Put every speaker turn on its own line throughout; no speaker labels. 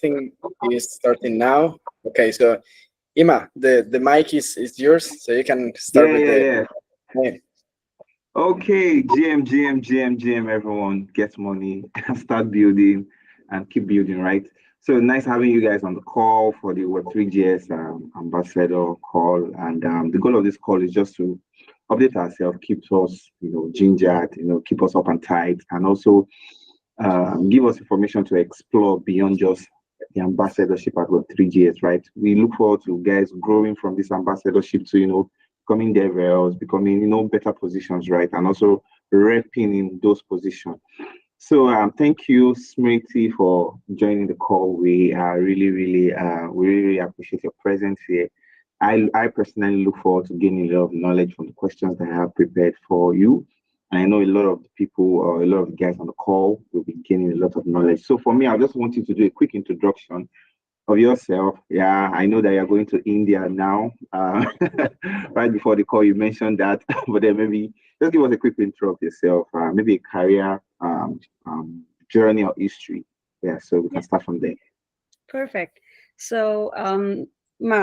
think it's starting now. Okay, so Ima, the mic is yours, so you can start
Yeah,
with
yeah,
the
yeah.
name.
Okay, GM, everyone get money, start building and keep building, right? So nice having you guys on the call for the Web3GS ambassador call. And the goal of this call is just to update ourselves, keep us, gingered, keep us up and tight, and also give us information to explore beyond just the ambassadorship at Web3GS, right? We look forward to guys growing from this ambassadorship to, becoming DevRels, becoming, better positions, right? And also repping in those positions. So thank you, Smriti, for joining the call. We really appreciate your presence here. I personally look forward to gaining a lot of knowledge from the questions that I have prepared for you. I know a lot of the people or a lot of the guys on the call will be gaining a lot of knowledge. So for me, I just want you to do a quick introduction of yourself. Yeah, I know that you're going to India now. Right before the call, you mentioned that, but then maybe just give us a quick intro of yourself, maybe a career journey or history. Yeah, so we can
Yeah,
start from there.
perfect. So,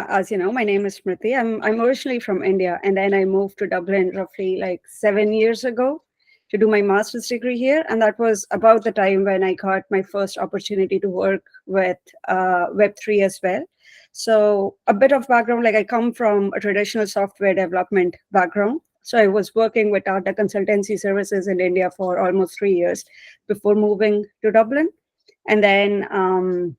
as you know, my name is Smriti. I'm originally from India, and then I moved to Dublin roughly like 7 years ago to do my master's degree here, and that was about the time when I got my first opportunity to work with Web3 as well. So, a bit of background, like I come from a traditional software development background. So I was working with Tata Consultancy Services in India for almost 3 years before moving to Dublin. And then,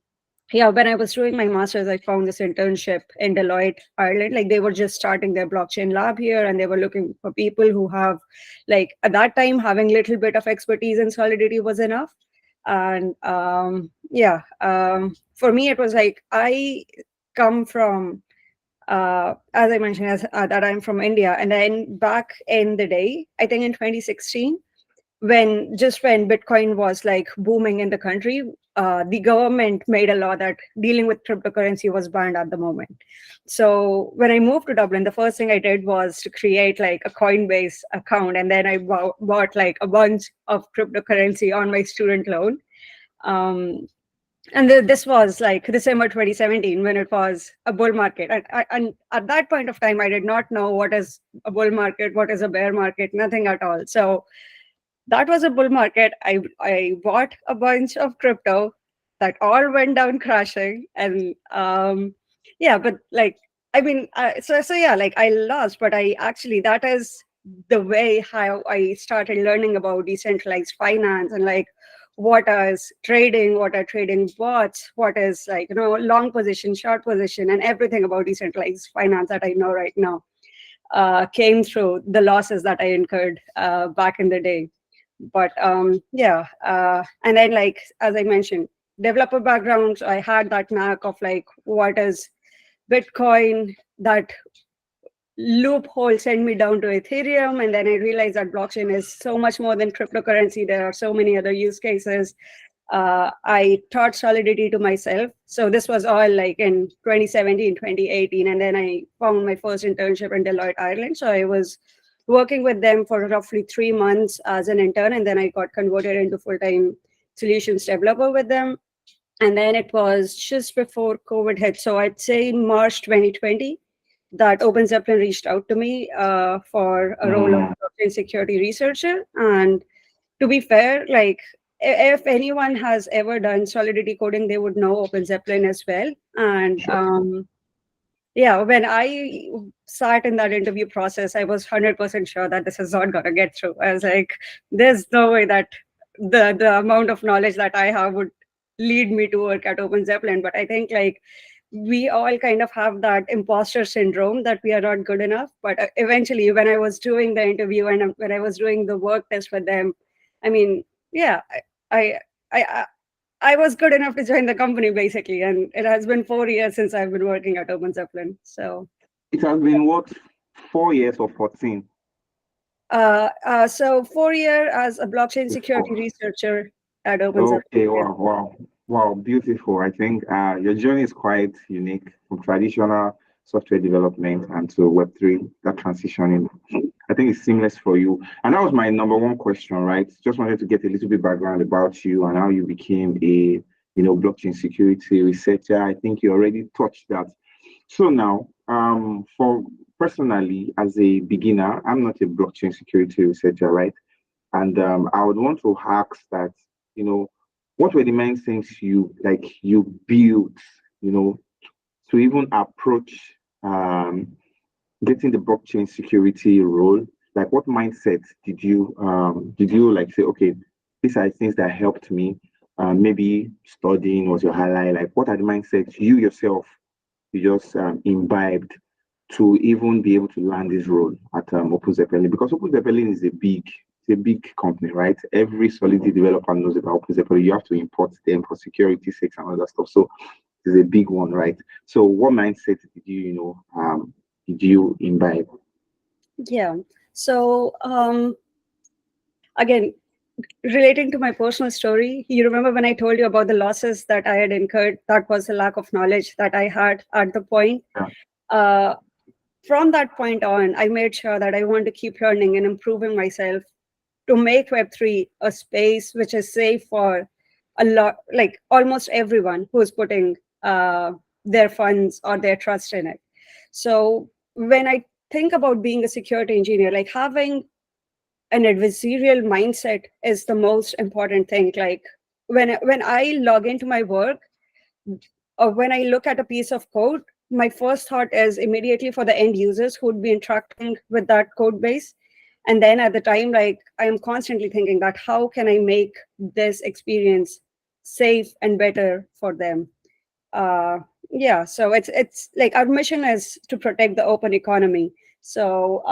yeah, when I was doing my master's, I found this internship in Deloitte, Ireland. Like they were just starting their blockchain lab here, and they were looking for people who have, like at that time, having little bit of expertise in Solidity was enough. And yeah, for me, it was like I come from, as I mentioned, that I'm from India, and then back in the day, I think in 2016 when Bitcoin was like booming in the country, the government made a law that dealing with cryptocurrency was banned at the moment. So when I moved to Dublin, the first thing I did was to create like a Coinbase account, and then I bought like a bunch of cryptocurrency on my student loan. Um, and this was like December 2017 when it was a bull market. And at that point of time, I did not know what is a bull market, what is a bear market, nothing at all. So that was a bull market. I bought a bunch of crypto that all went down crashing, and yeah, but like I mean, so yeah, like I lost, but I actually that is the way how I started learning about decentralized finance and like what is trading, what are trading bots, what is like long position, short position, and everything about decentralized finance that I know right now came through the losses that I incurred back in the day. But yeah, and then like as I mentioned, developer background, so I had that knack of like what is Bitcoin, that loophole sent me down to Ethereum, and then I realized that blockchain is so much more than cryptocurrency. There are so many other use cases. I taught Solidity to myself. So this was all like in 2017, 2018. And then I found my first internship in Deloitte, Ireland. So I was working with them for roughly 3 months as an intern. And then I got converted into full-time solutions developer with them. And then it was just before COVID hit. So I'd say in March 2020 that OpenZeppelin reached out to me for a role of
Mm,
blockchain security researcher. And to be fair, like if anyone has ever done Solidity coding, they would know OpenZeppelin as well. And
sure.
yeah, when I sat in that interview process, I was 100% sure that this is not going to get through. I was like, there's no way that the amount of knowledge that I have would lead me to work at OpenZeppelin. But I think like we all kind of have that imposter syndrome that we are not good enough. But eventually, when I was doing the interview and when I was doing the work test with them, I mean, yeah, I, I, I I was good enough to join the company basically, and it has been 4 years since I've been working at OpenZeppelin. So,
It has been what, 4 years or 14?
so 4 year as a blockchain security
Before.
researcher at OpenZeppelin.
Okay,
Yeah.
wow, beautiful. I think your journey is quite unique from traditional software development and to Web3, that transitioning. I think it's seamless for you. And that was my number one question, right? Just wanted to get a little bit background about you and how you became a blockchain security researcher. I think you already touched that. So now, for personally, as a beginner, I'm not a blockchain security researcher, right? And I would want to ask that, what were the main things you built, to even approach getting the blockchain security role? Like, what mindset did you like say, okay, these are things that helped me? Maybe studying was your highlight. Like, what are the mindsets you yourself you just imbibed to even be able to land this role at OpenZeppelin? Because OpenZeppelin is a big company, right? Every Solidity developer knows about OpenZeppelin. You have to import them for security sakes and other stuff. So it's a big one, right? So what mindset did you imbibe?
Yeah. So again, relating to my personal story, you remember when I told you about the losses that I had incurred? That was a lack of knowledge that I had at the point.
Yeah.
From that point on, I made sure that I want to keep learning and improving myself to make Web3 a space which is safe for a lot, like almost everyone who's putting their funds or their trust in it. So when I think about being a security engineer, like having an adversarial mindset is the most important thing. Like when I log into my work, or when I look at a piece of code, my first thought is immediately for the end users who would be interacting with that code base. And then at the time, like I am constantly thinking that how can I make this experience safe and better for them? Yeah, so it's like our mission is to protect the open economy. So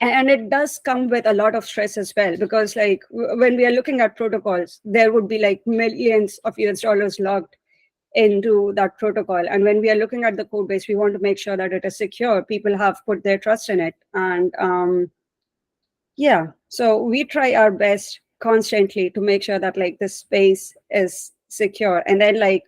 and it does come with a lot of stress as well, because like when we are looking at protocols, there would be like millions of US dollars logged into that protocol, and when we are looking at the code base, we want to make sure that it is secure. People have put their trust in it, and yeah, so we try our best constantly to make sure that like the space is secure. And then like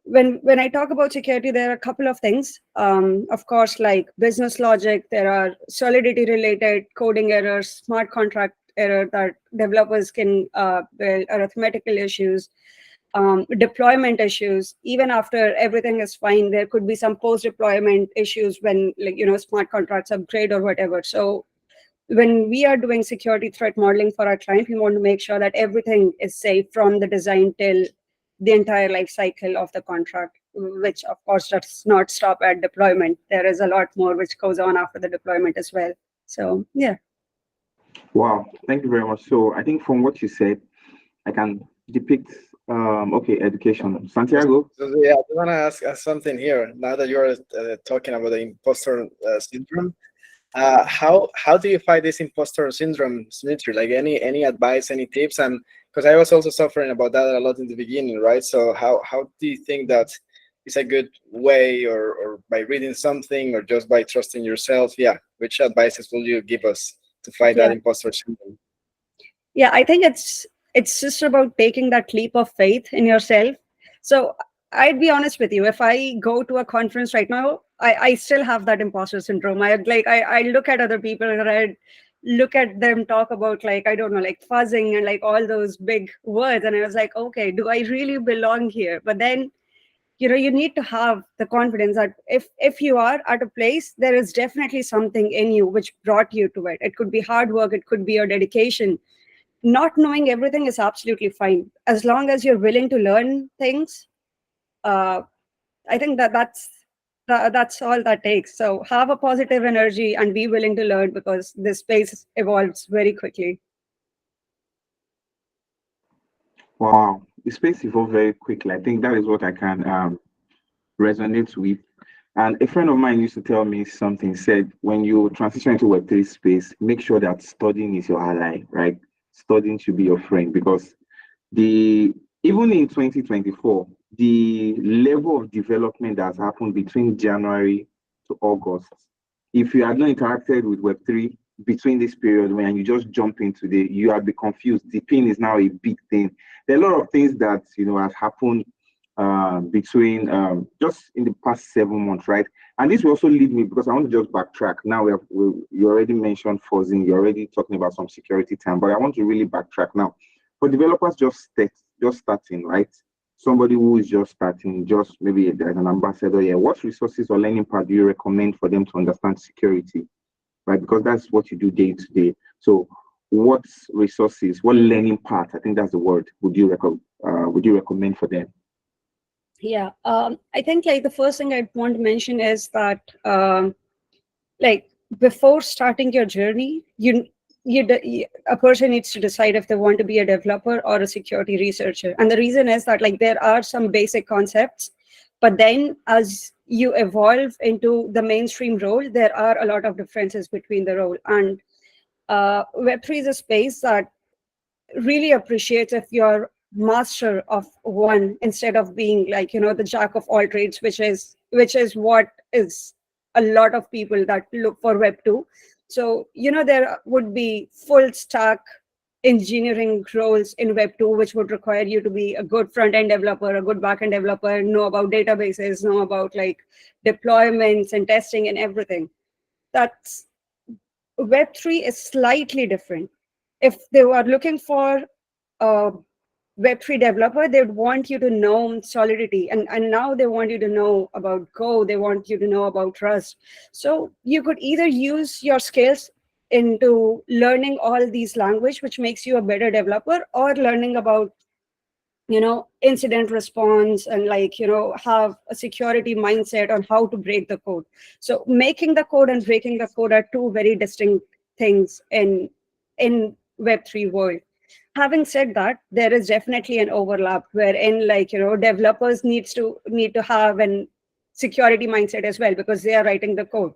when I talk about security, there are a couple of things. Of course, like business logic, there are solidity related coding errors, smart contract error that developers can build, arithmetical issues, deployment issues. Even after everything is fine, there could be some post deployment issues when like smart contracts upgrade or whatever. So when we are doing security threat modeling for our client, we want to make sure that everything is safe from the design till the entire life cycle of the contract, which of course does not stop at deployment. There is a lot more which goes on after the deployment as well. So yeah.
Wow, thank you very much. So I think from what you said, I can depict okay, education. Santiago?
So yeah, I want to ask something here. Now that you're talking about the imposter syndrome, how do you fight this imposter syndrome, Smitri? Like any advice, any tips? And because I was also suffering about that a lot in the beginning, right? So how do you think that is a good way, or by reading something, or just by trusting yourself? Yeah, which advices will you give us to fight that
Yeah.
imposter syndrome?
Yeah, I think it's just about taking that leap of faith in yourself. So I'd be honest with you, if I go to a conference right now, I still have that imposter syndrome. I look at other people and I look at them talk about, like, I don't know, like fuzzing and like all those big words, and I was like, okay, do I really belong here? But then you need to have the confidence that if you are at a place, there is definitely something in you which brought you to it. It could be hard work, it could be your dedication. Not knowing everything is absolutely fine as long as you're willing to learn things. I think that's all that takes. So have a positive energy and be willing to learn, because this space evolves very quickly.
Wow, the space evolved very quickly. I think that is what I can resonate with. And a friend of mine used to tell me something, said, when you transition into Web3 space, make sure that studying is your ally, right? Studying should be your friend, because the even in 2024, the level of development that has happened between January to August, if you had not interacted with Web3 between this period when you just jump into you have been confused. The pin is now a big thing. There are a lot of things that has happened between just in the past 7 months, right? And this will also lead me, because I want to just backtrack. Now you already mentioned fuzzing, you're already talking about some security time, but I want to really backtrack now. For developers just starting, right? somebody who is just starting, just maybe as an ambassador, yeah, what resources or learning path do you recommend for them to understand security, right? Because that's what you do day to day. So, what resources, what learning path, I think that's the word, would you recommend for them?
Yeah, I think like the first thing I'd want to mention is that like before starting your journey, a person needs to decide if they want to be a developer or a security researcher. And the reason is that like there are some basic concepts, but then as you evolve into the mainstream role, there are a lot of differences between the role. And Web3 is a space that really appreciates if you're master of one instead of being like, the jack of all trades, which is what is a lot of people that look for Web 2. So there would be full stack engineering roles in Web 2, which would require you to be a good front end developer, a good back end developer, know about databases, know about like deployments and testing and everything. That's Web3 is slightly different. If they are looking for a Web3 developer, they would want you to know Solidity. And now they want you to know about Go, they want you to know about Rust. So you could either use your skills into learning all these language, which makes you a better developer, or learning about incident response and like have a security mindset on how to break the code. So making the code and breaking the code are two very distinct things in Web3 world. Having said that, there is definitely an overlap wherein like developers need to have an security mindset as well, because they are writing the code.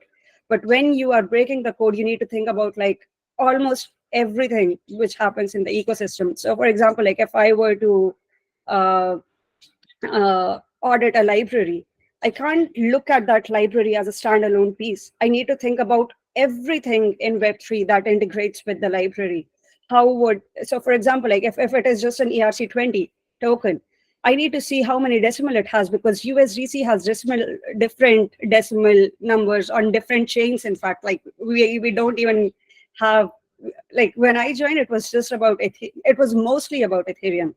But when you are breaking the code, you need to think about like almost everything which happens in the ecosystem. So for example, like if I were to uh, audit a library, I can't look at that library as a standalone piece. I need to think about everything in Web3 that integrates with the library. So for example, like if it is just an ERC20 token, I need to see how many decimal it has, because USDC has different decimal numbers on different chains. In fact, like we don't even have, like when I joined, it was just about it was mostly about Ethereum,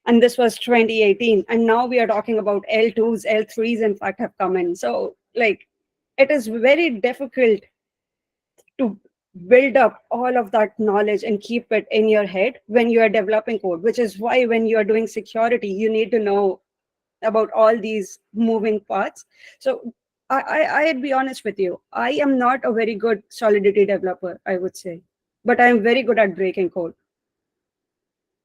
and this was 2018, and now we are talking about L2s, L3s in fact have come in. So like it is very difficult to build up all of that knowledge and keep it in your head when you are developing code, which is why when you are doing security, you need to know about all these moving parts. So I'd be honest with you, I am not a very good Solidity developer, I would say, but I'm very good at breaking code.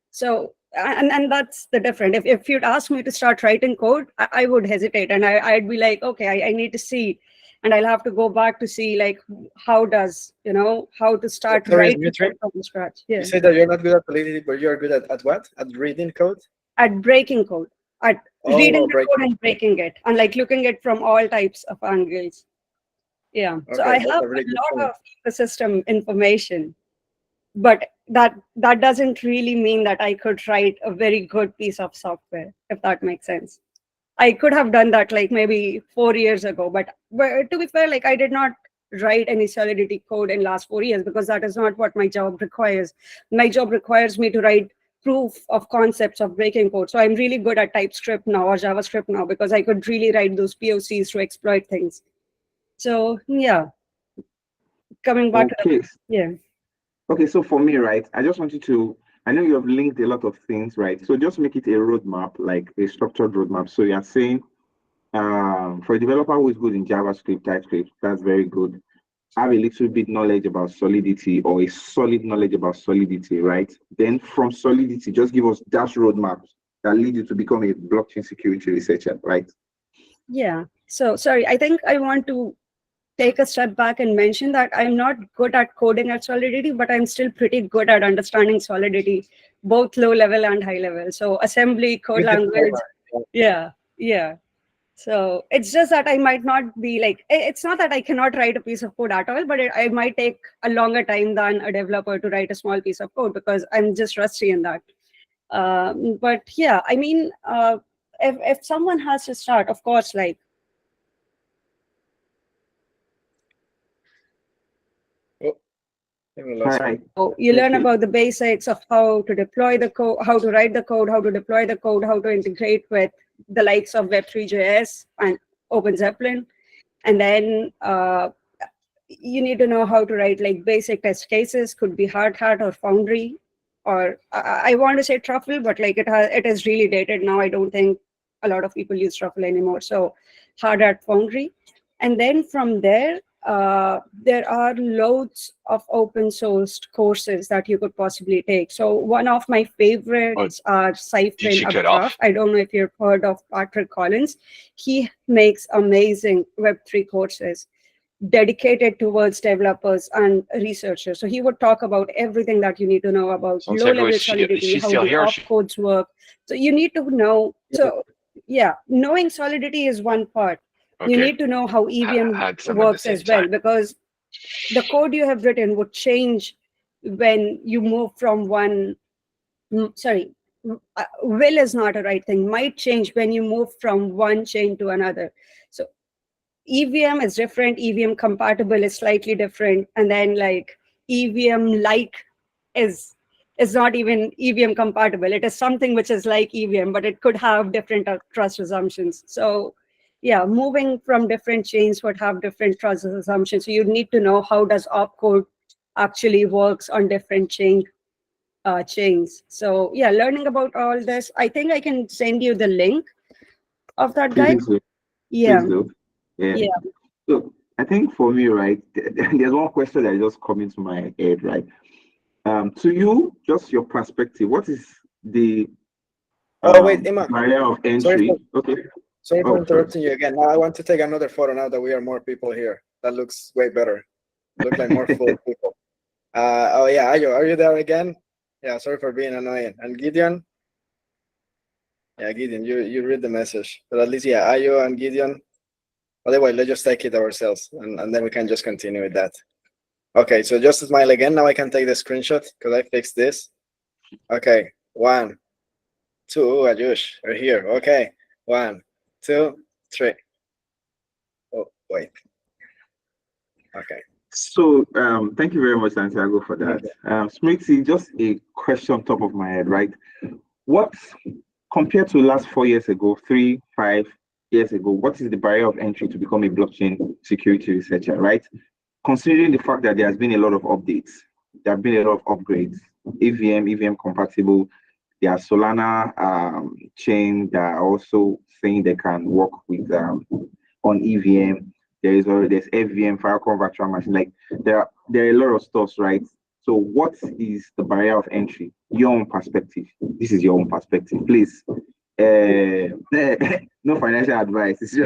So and that's the difference. If you'd ask me to start writing code, I would hesitate, and I'd be like, okay, I need to see, and I'll have to go back to see like how to start
Sorry,
writing
Dimitri,
code from scratch.
you
Yeah,
say that you're not good at Solidity, but you're good at what? At reading code?
at breaking code, at reading
Oh,
the
break.
code and breaking it, and like looking at from all types of angles. Yeah, so
Okay,
I
that's
have
a really good
a lot
point.
of ecosystem information, but that doesn't really mean that I could write a very good piece of software, if that makes sense. I could have done that like maybe 4 years ago, but to be fair, like I did not write any Solidity code in last 4 years, because that is not what my job requires. My job requires me to write proof of concepts of breaking code. So I'm really good at TypeScript now or JavaScript now, because I could really write those POCs to exploit things. So yeah, coming back to
Okay.
yeah.
Okay, so for me, right, I just want you to, I know you have linked a lot of things, right? So just make it a roadmap, like a structured roadmap. So you're saying, for a developer who is good in JavaScript, TypeScript, that's very good. Have a little bit knowledge about Solidity, or a solid knowledge about Solidity, right? Then from Solidity, just give us dash roadmaps that lead you to become a blockchain security researcher, right?
Yeah. So sorry, I think I want to take a step back and mention that I'm not good at coding at Solidity, but I'm still pretty good at understanding Solidity, both low level and high level. So assembly, code
With the
language.
diploma,
Yeah. Yeah. So it's just that I might not be like, it's not that I cannot write a piece of code at all, but I might take a longer time than a developer to write a small piece of code, because I'm just rusty in that. But yeah, I mean, if someone has to start, of course, like,
Oh, We lost
Hi.
So you learn
Okay.
about the basics of how to deploy the code, how to write the code, how to deploy the code, how to integrate with the likes of Web3.js and OpenZeppelin. And then you need to know how to write like basic test cases, could be Hard Hat or Foundry, or I want to say Truffle, but like it is really dated now. I don't think a lot of people use Truffle anymore. So Hard Hat, Foundry. And then from there, there are loads of open sourced courses that you could possibly take. So one of my favorites are
Did
Cypher
she
and
cut
Updraft.
off?
I don't know if you've heard of Patrick Collins. He makes amazing Web3 courses dedicated towards developers and researchers. So he would talk about everything that you need to know about
Santiago,
low-level
is
solidity,
she
how
still
do
here?
opcodes work. So you need to know. So yeah, knowing solidity is one part. You
Okay,
need to know how EVM
had some at the
works
same
as well,
time.
because the code you have written would change when you move from one. Sorry, will is not a right thing. Might change when you move from one chain to another. So EVM is different, EVM compatible is slightly different, and then like EVM like is not even EVM compatible. It is something which is like EVM, but it could have different trust assumptions. So yeah, moving from different chains would have different trust assumptions. So you need to know how does opcode actually works on different chains. So yeah, learning about all this, I think I can send you the link of that guide.
Please do.
Yeah,
Please do. Yeah.
yeah.
So I think for me, right, there's one question that just come into my head, right? To you, just your perspective, what is the
Oh wait, Emma.
barrier of
Sorry
entry?
for
Okay.
sorry for
Oh, sorry.
interrupting you again. Now I want to take another photo now that we are more people here. That looks way better. Look like more full people. Oh yeah, Ayo, are you there again? Yeah, sorry for being annoying. And Gideon? Yeah, Gideon, you read the message. But at least yeah, Ayo and Gideon. Otherwise, let's just take it ourselves and then we can just continue with that. Okay, so just smile again. Now I can take the screenshot because I fixed this. Okay, 1, 2, Ayush, are here. Okay, 1, 2, 3. Oh, wait. Okay.
So thank you very much, Santiago, for that. Smriti, just a question top of my head, right? What compared to last 4 years ago, 3, 5 years ago, what is the barrier of entry to become a blockchain security researcher, right? Considering the fact that there has been a lot of updates, there have been a lot of upgrades, EVM compatible. There are Solana chain that are also saying they can work with on EVM. There's FVM, Filecoin virtual machine. Like there are a lot of stuff, right? So what is the barrier of entry? Your own perspective. This is your own perspective, please. No financial advice.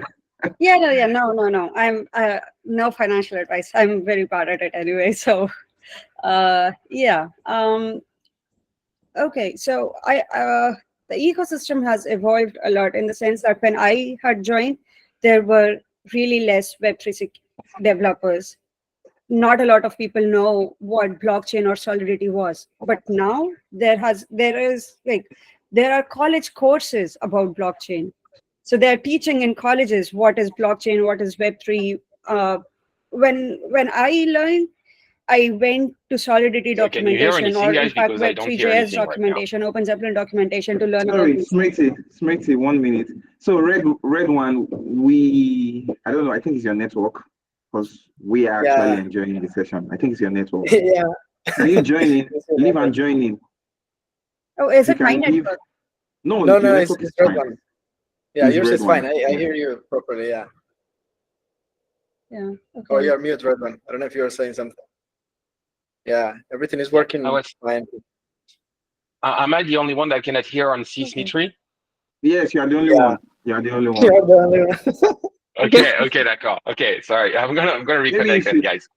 Yeah, no. I'm no financial advice. I'm very bad at it anyway. So, yeah. Okay. So the ecosystem has evolved a lot in the sense that when I had joined, there were really less Web3 developers. Not a lot of people know what blockchain or Solidity was, but now there are college courses about blockchain. So they're teaching in colleges what is blockchain, what is Web3. When I learned, I went to Solidity
So can you hear
documentation,
anything,
or in
guys?
fact
Because I don't hear
Web3.js
anything right now.
documentation, OpenZeppelin documentation to learn about
Sorry,
these.
Smitty, 1 minute. So red one, I don't know, I think it's your network because we are actually enjoying the session. I think it's your network.
Yeah.
Can you join in? Leave and join in.
Oh, is
You
it my
can leave.
network?
No,
No,
your
no, it's
network is
red
fine.
one. Yeah,
It's
yours
red
is fine.
one.
I hear you properly. Yeah.
Yeah.
Oh,
Okay.
you're mute, red one. I don't know if you're saying something. Yeah, everything is working fine.
Am I the only one that cannot hear on C-Smitry?
Yes, you are the only one. You are the only one.
You're the only one.
Okay, d'accord. Okay, sorry. I'm gonna reconnect then, guys.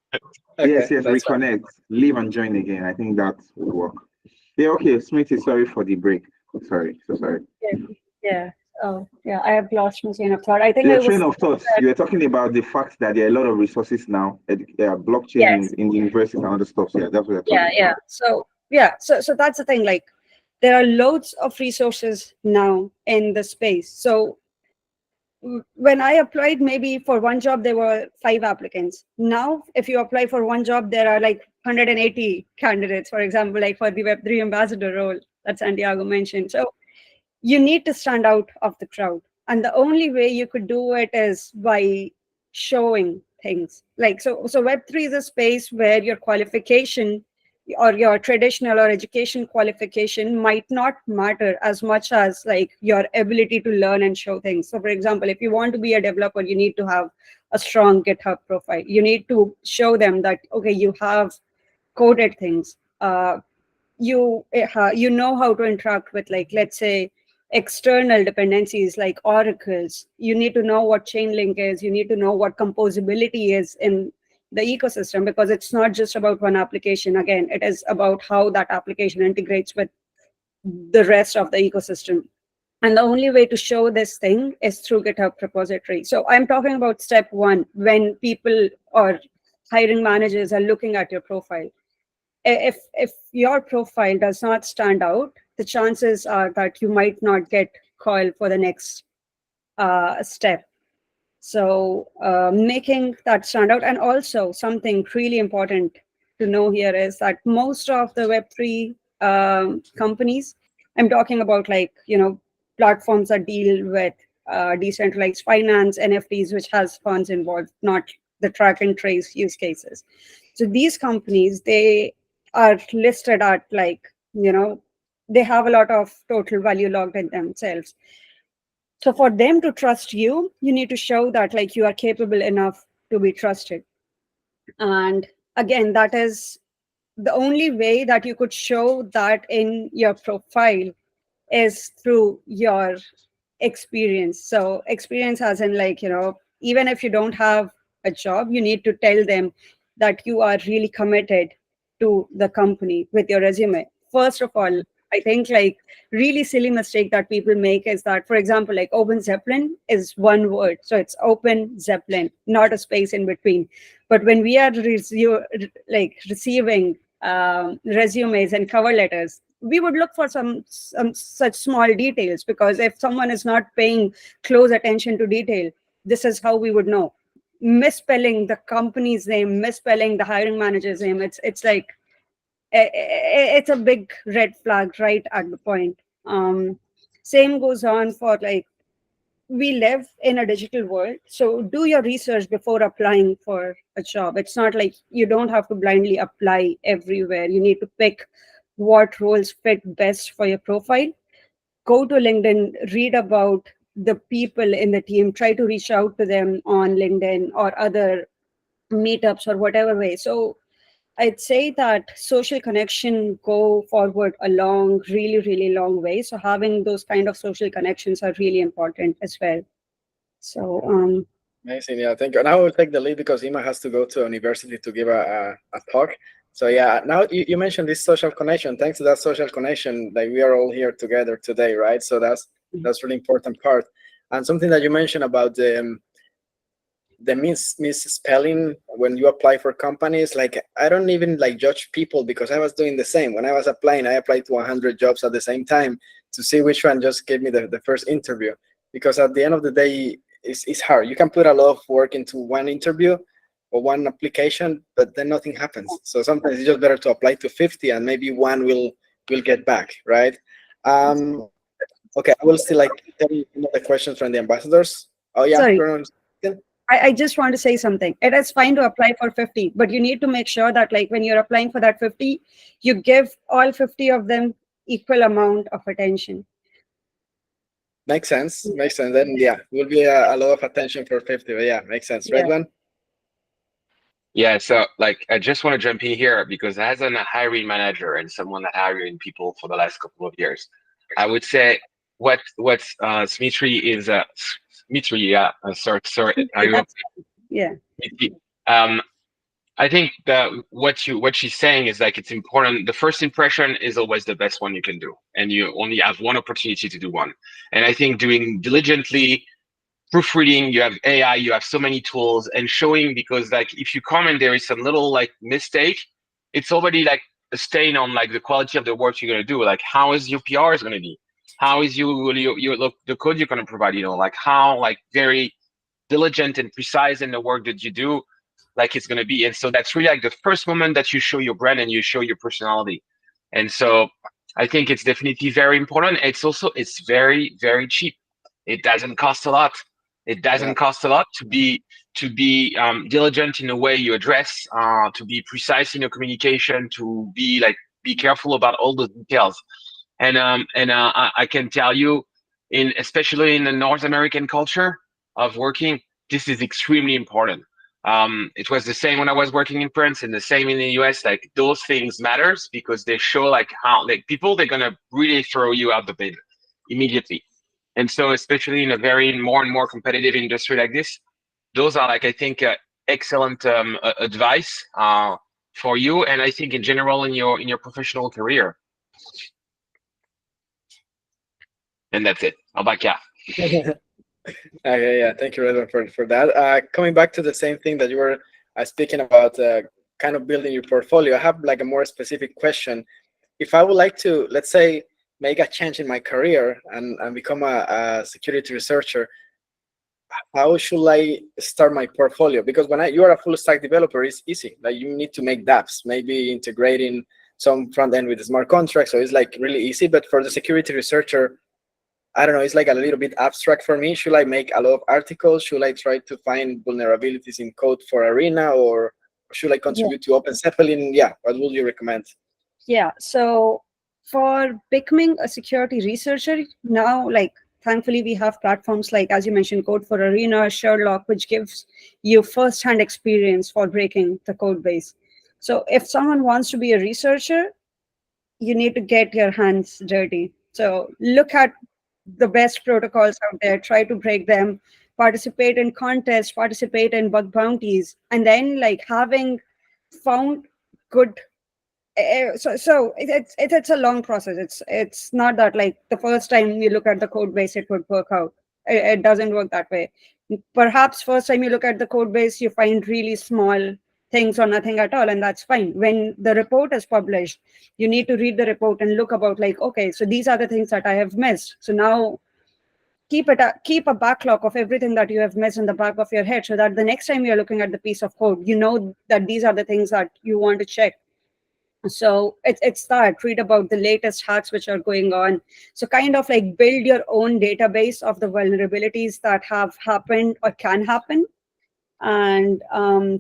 Okay,
Yes,
that's fine.
reconnect. Leave and join again. I think that would work. Yeah, okay, Smitty, sorry for the break. Sorry, so sorry.
Yeah. Oh, yeah. I have lost my train of thought. I think
The
I was.
train of thought. You were talking about the fact that there are a lot of resources now, blockchain
Yes.
in the university and other stuff. Yeah, that's what you're talking about.
So that's the thing. Like, there are loads of resources now in the space. So when I applied, maybe for one job, there were 5 applicants. Now, if you apply for one job, there are like 180 candidates, for example, like for the Web3 ambassador role that Santiago mentioned. So you need to stand out of the crowd. And the only way you could do it is by showing things. Like, so Web3 is a space where your qualification or your traditional or education qualification might not matter as much as like your ability to learn and show things. So for example, if you want to be a developer, you need to have a strong GitHub profile. You need to show them that, okay, you have coded things. You know how to interact with, like, let's say, external dependencies like oracles. You need to know what Chainlink is. You need to know what composability is in the ecosystem, because it's not just about one application. Again, it is about how that application integrates with the rest of the ecosystem. And the only way to show this thing is through GitHub repository. So I'm talking about step one, when people or hiring managers are looking at your profile. If your profile does not stand out, the chances are that you might not get called for the next step. So making that stand out. And also something really important to know here is that most of the Web3 companies, I'm talking about, like, platforms that deal with decentralized finance, NFTs, which has funds involved, not the track and trace use cases. So these companies, they are listed at, like, they have a lot of total value logged in themselves. So for them to trust you, you need to show that, like, you are capable enough to be trusted. And again, that is the only way that you could show that in your profile is through your experience. So experience as in, like, even if you don't have a job, you need to tell them that you are really committed to the company with your resume. First of all, I think, like, really silly mistake that people make is that, for example, like, OpenZeppelin is one word. So it's OpenZeppelin, not a space in between. But when we are receiving resumes and cover letters, we would look for some such small details, because if someone is not paying close attention to detail, this is how we would know. Misspelling the company's name, misspelling the hiring manager's name, it's like, it's a big red flag right at the point. Same goes on for, like, we live in a digital world, so do your research before applying for a job. It's not like you don't have to blindly apply everywhere. You need to pick what roles fit best for your profile. Go to LinkedIn, read about the people in the team, try to reach out to them on LinkedIn or other meetups or whatever way. So I'd say that social connection go forward a long, really, really long way. So having those kind of social connections are really important as well. So
Amazing. Yeah, thank you. Now I will take the lead because Ima has to go to university to give a talk. So yeah, now you mentioned this social connection. Thanks to that social connection, like, we are all here together today, right? So that's really important part. And something that you mentioned about the misspelling when you apply for companies, like, I don't even, like, judge people, because I was doing the same. When I was applying, I applied to 100 jobs at the same time to see which one just gave me the first interview. Because at the end of the day, it's hard. You can put a lot of work into one interview or one application, but then nothing happens. So sometimes it's just better to apply to 50 and maybe one will get back, right? Okay, I will still, like, tell you the questions from the ambassadors. Oh yeah,
sorry,
Bruno.
I just want to say something. It is fine to apply for 50, but you need to make sure that, like, when you're applying for that 50, you give all 50 of them equal amount of attention.
Makes sense. Makes sense. Then yeah, will be a lot of attention for 50. But yeah, makes sense. Right, one?
Yeah, so, like, I just want to jump in here because as a hiring manager and someone that hiring people for the last couple of years, I would say what Smitri is Smitri, yeah, sorry,
Yeah.
I think that what she's saying is, like, it's important. The first impression is always the best one you can do, and you only have one opportunity to do one. And I think doing diligently, proofreading, you have AI, you have so many tools, and showing, because, like, if you comment there is some little, like, mistake, it's already, like, a stain on, like, the quality of the work you're gonna do. Like, how is your PR is gonna be? how is you look the code you're going to provide, like how like very diligent and precise in the work that you do, like it's going to be. And so that's really like the first moment that you show your brand and you show your personality. And so I think it's definitely very important. It's very, very cheap. It doesn't cost a lot. It doesn't cost a lot to be diligent in the way you address, to be precise in your communication, to be careful about all the details. I can tell you, especially in the North American culture of working, this is extremely important. It was the same when I was working in France, and the same in the US. Like those things matters because they show like how like people they're gonna really throw you out the bin immediately. And so, especially in a very more and more competitive industry like this, those are like I think excellent advice for you, and I think in general in your professional career. And that's it. Abaka.
Okay, yeah, thank you, Redmond, for that. Coming back to the same thing that you were speaking about, kind of building your portfolio, I have like a more specific question. If I would like to, let's say, make a change in my career and become a security researcher, how should I start my portfolio? Because when you are a full stack developer, it's easy. Like you need to make dApps, maybe integrating some front end with the smart contracts. So it's like really easy. But for the security researcher, I don't know, it's like a little bit abstract for me. Should I make a lot of articles? Should I try to find vulnerabilities in code for Arena, or should I contribute to OpenZeppelin? Yeah, what would you recommend?
Yeah. So for becoming a security researcher now, like thankfully we have platforms like, as you mentioned, Code for Arena, Sherlock, which gives you first-hand experience for breaking the code base. So if someone wants to be a researcher, you need to get your hands dirty. So look at the best protocols out there, try to break them, participate in contests, participate in bug bounties, and then like having found good. It's a long process. It's not that like the first time you look at the code base it would work out. It doesn't work that way. Perhaps first time you look at the code base you find really small things or nothing at all, and that's fine. When the report is published, you need to read the report and look about like, okay, so these are the things that I have missed. So now keep a backlog of everything that you have missed in the back of your head, so that the next time you're looking at the piece of code, you know that these are the things that you want to check. So it's that, read about the latest hacks which are going on. So kind of like build your own database of the vulnerabilities that have happened or can happen. And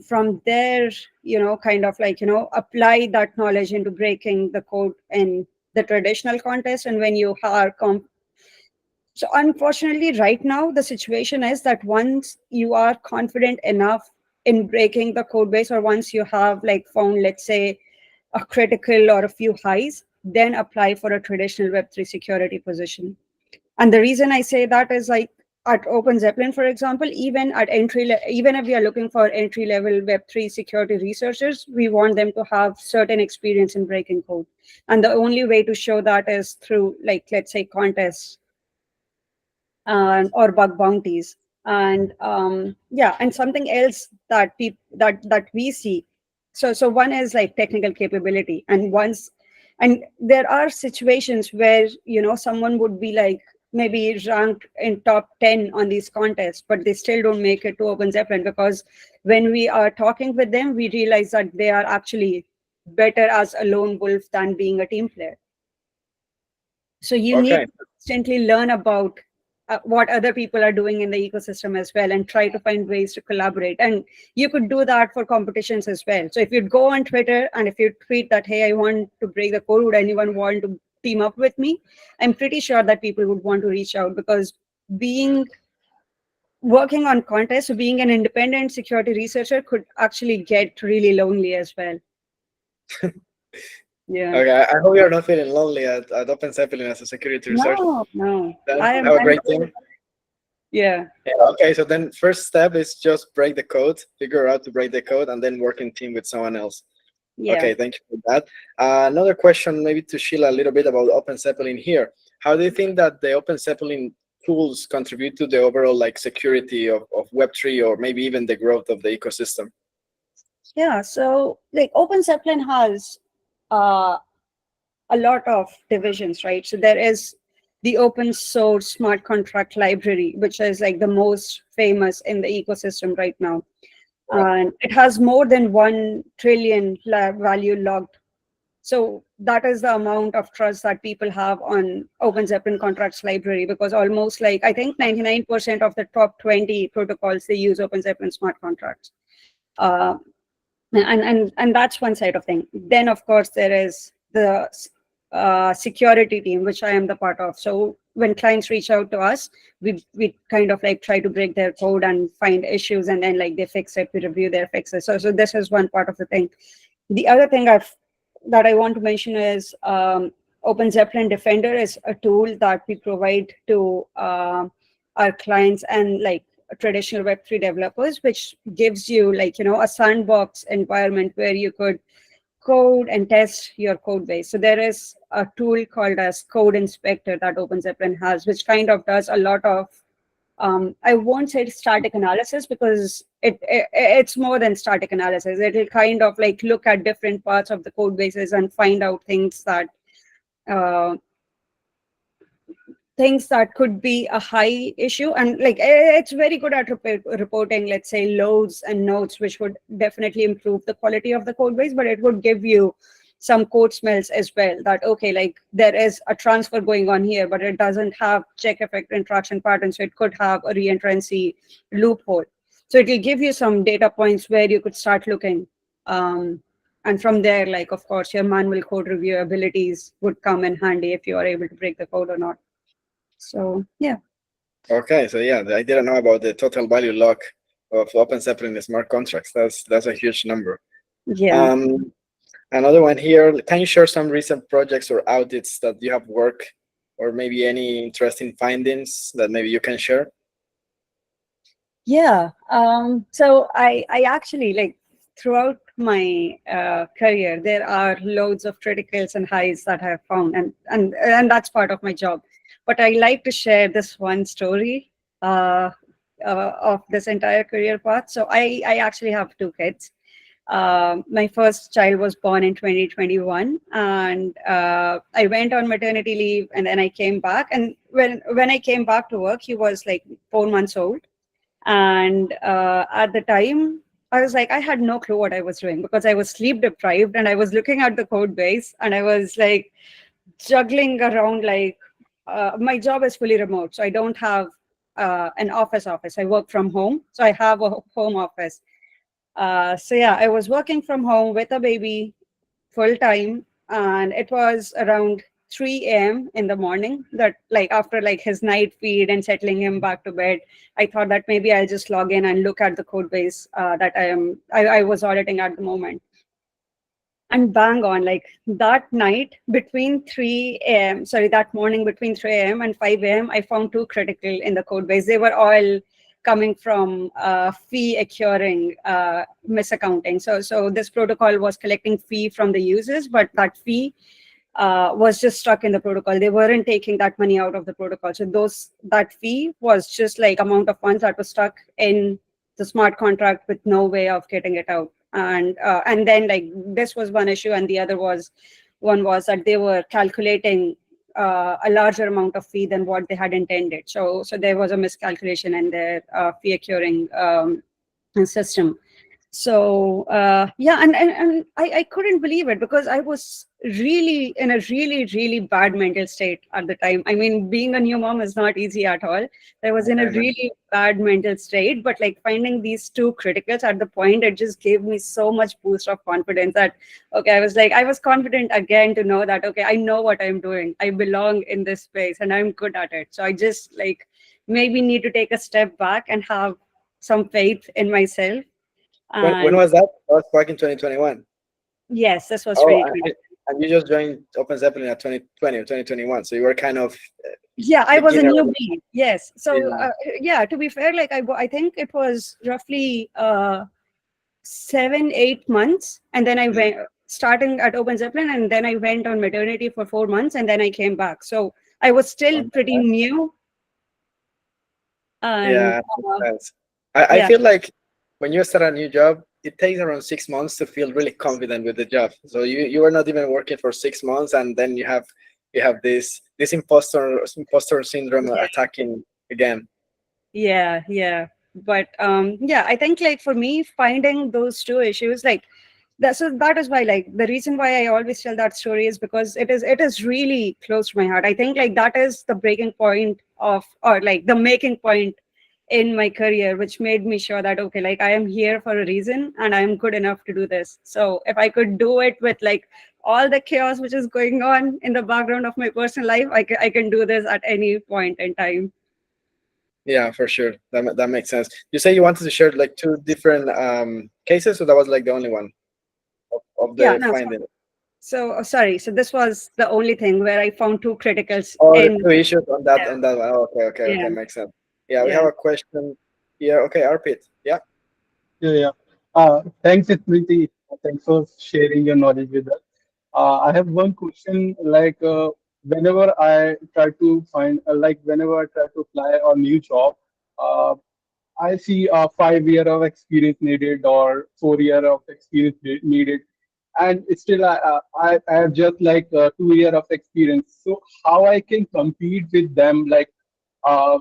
from there, kind of like, apply that knowledge into breaking the code in the traditional context. And when you are so unfortunately, right now, the situation is that once you are confident enough in breaking the code base, or once you have like found, let's say, a critical or a few highs, then apply for a traditional Web3 security position. And the reason I say that is like at OpenZeppelin, for example, even if we are looking for entry-level Web3 security researchers, we want them to have certain experience in breaking code. And the only way to show that is through, like, let's say, contests or bug bounties. And and something else that we see. So one is like technical capability, and there are situations where someone would be like maybe ranked in top 10 on these contests, but they still don't make it to OpenZeppelin, because when we are talking with them, we realize that they are actually better as a lone wolf than being a team player. So you need to constantly learn about what other people are doing in the ecosystem as well, and try to find ways to collaborate. And you could do that for competitions as well. So if you go on Twitter and if you tweet that, hey, I want to break the code, would anyone want to team up with me? I'm pretty sure that people would want to reach out, because working on contests, so being an independent security researcher could actually get really lonely as well. Yeah.
Okay, I hope you're not feeling lonely at OpenZeppelin as a security researcher.
No.
I have a great team.
Yeah.
Okay, so then first step is just break the code, figure out to break the code, and then work in team with someone else.
Yeah.
Okay, thank you for that. Another question, maybe to Sheila, a little bit about OpenZeppelin here. How do you think that the OpenZeppelin tools contribute to the overall like security of Web3, or maybe even the growth of the ecosystem?
Yeah, so like OpenZeppelin has a lot of divisions, right? So there is the open source smart contract library, which is like the most famous in the ecosystem right now. And it has more than 1 trillion value logged. So that is the amount of trust that people have on OpenZeppelin contracts library, because almost like, I think 99% of the top 20 protocols, they use OpenZeppelin smart contracts. And that's one side of thing. Then of course there is the security team, which I am the part of. So when clients reach out to us, we kind of like try to break their code and find issues, and then like they fix it, we review their fixes. So this is one part of the thing. The other thing that I want to mention is OpenZeppelin Defender is a tool that we provide to our clients and like traditional Web3 developers, which gives you like, a sandbox environment where you could code and test your code base. So there is a tool called as Code Inspector that OpenZeppelin has, which kind of does a lot of, I won't say static analysis, because it's more than static analysis. It'll kind of like look at different parts of the code bases and find out things that could be a high issue. And like it's very good at reporting, let's say, loads and nodes, which would definitely improve the quality of the code base, but it would give you some code smells as well, that okay, like there is a transfer going on here, but it doesn't have check effect interaction pattern, so it could have a reentrancy loophole. So it will give you some data points where you could start looking, and from there, like, of course, your manual code review abilities would come in handy if you are able to break the code or not. So yeah.
Okay, so yeah, I didn't know about the total value lock of OpenZeppelin smart contracts. That's a huge number.
Yeah.
Another one here. Can you share some recent projects or audits that you have worked, or maybe any interesting findings that maybe you can share?
Yeah. So I actually, like, throughout my career, there are loads of criticals and highs that I have found, and that's part of my job. But I like to share this one story of this entire career path. So I actually have 2 kids. My first child was born in 2021, and I went on maternity leave, and then I came back. And when I came back to work, he was like 4 months old. And at the time, I was like, I had no clue what I was doing, because I was sleep deprived, and I was looking at the code base, and I was like juggling around. Like, my job is fully remote, so I don't have an office. I work from home, so I have a home office. So yeah, I was working from home with a baby full time, and it was around 3 a.m. in the morning, that like after like his night feed and settling him back to bed, I thought that maybe I'll just log in and look at the code base that I was auditing at the moment. And bang on, like that night between 3 a.m., sorry, that morning between 3 a.m. and 5 a.m., I found 2 critical in the code base. They were all coming from fee accruing misaccounting. So this protocol was collecting fee from the users, but that fee was just stuck in the protocol. They weren't taking that money out of the protocol. So that fee was just like amount of funds that was stuck in the smart contract with no way of getting it out. And then like this was one issue, and the other was that they were calculating a larger amount of fee than what they had intended. So there was a miscalculation in their fee accruing system. So yeah, and I couldn't believe it, because I was really in a really bad mental state at the time. I mean, being a new mom is not easy at all. I was in a really bad mental state, but like finding these 2 criticals at the point, it just gave me so much boost of confidence that, okay, I was confident again to know that, okay, I know what I'm doing. I belong in this space and I'm good at it. So I just like maybe need to take a step back and have some faith in myself.
When was that? That was back in 2021.
Yes, this was
2020. And you just joined OpenZeppelin at 2020 or 2021. So you were kind of
yeah, I was a newbie. Yes. So yeah, to be fair, like I think it was roughly 7-8 months, and then I went starting at OpenZeppelin, and then I went on maternity for 4 months, and then I came back. So I was still pretty new.
Yeah, I feel like when you start a new job, it takes around 6 months to feel really confident with the job. So you were not even working for 6 months, and then you have you have this imposter syndrome attacking again.
Yeah. But yeah, I think like for me, finding those two issues, like that is why, like, the reason why I always tell that story is because it is really close to my heart. I think like that is the breaking point of, or like the making point in my career, which made me sure that okay, like I am here for a reason and I am good enough to do this. So if I could do it with like all the chaos which is going on in the background of my personal life, I can do this at any point in time.
Yeah, for sure. That makes sense. You say you wanted to share like two different cases, so that was like the only one of
Yeah,
the
no.
finding.
Sorry. So this was the only thing where I found two criticals
Oh, the
in.
two issues
Yeah,
on that one. Oh, okay,
yeah,
makes sense. Yeah, we have
yeah.
a question here. Okay, Arpit. Yeah.
Yeah. Thanks, Smriti. Thanks for sharing your knowledge with us. I have one question. Like, whenever I try to find, whenever I try to apply a new job, uh, I see a 5 year of experience needed or 4 year of experience needed, and still I have just like 2 year of experience. So how I can compete with them? Like, uh,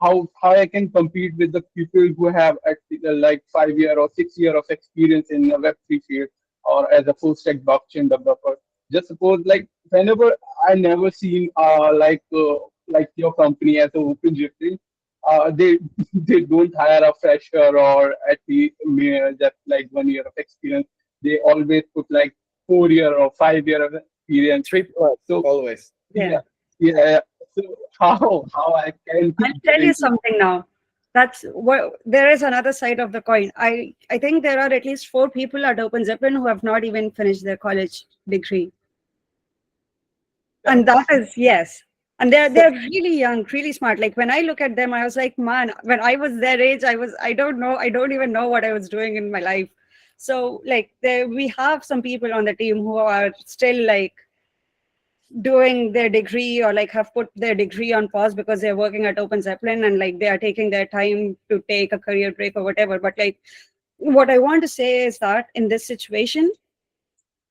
how I can compete with the people who have like 5 year or 6 year of experience in the Web3 field or as a full stack blockchain developer. Just suppose like whenever I never seen like your company as a OpenZeppelin, they they don't hire a fresher or at the just like 1 year of experience. They always put like 4 year or 5 year of experience.
Three plus
So
always.
Yeah.
yeah, yeah. So how I can
I'll
get
tell you
into.
something now. That's what there is another side of the coin. I think there are at least four people at OpenZeppelin who have not even finished their college degree, and that is yes. And they're really young, really smart. Like when I look at them, I was like, man, when I was their age, I don't know, I don't even know what I was doing in my life. So like there we have some people on the team who are still like doing their degree or like have put their degree on pause because they're working at OpenZeppelin and like they are taking their time to take a career break or whatever. But like what I want to say is that in this situation,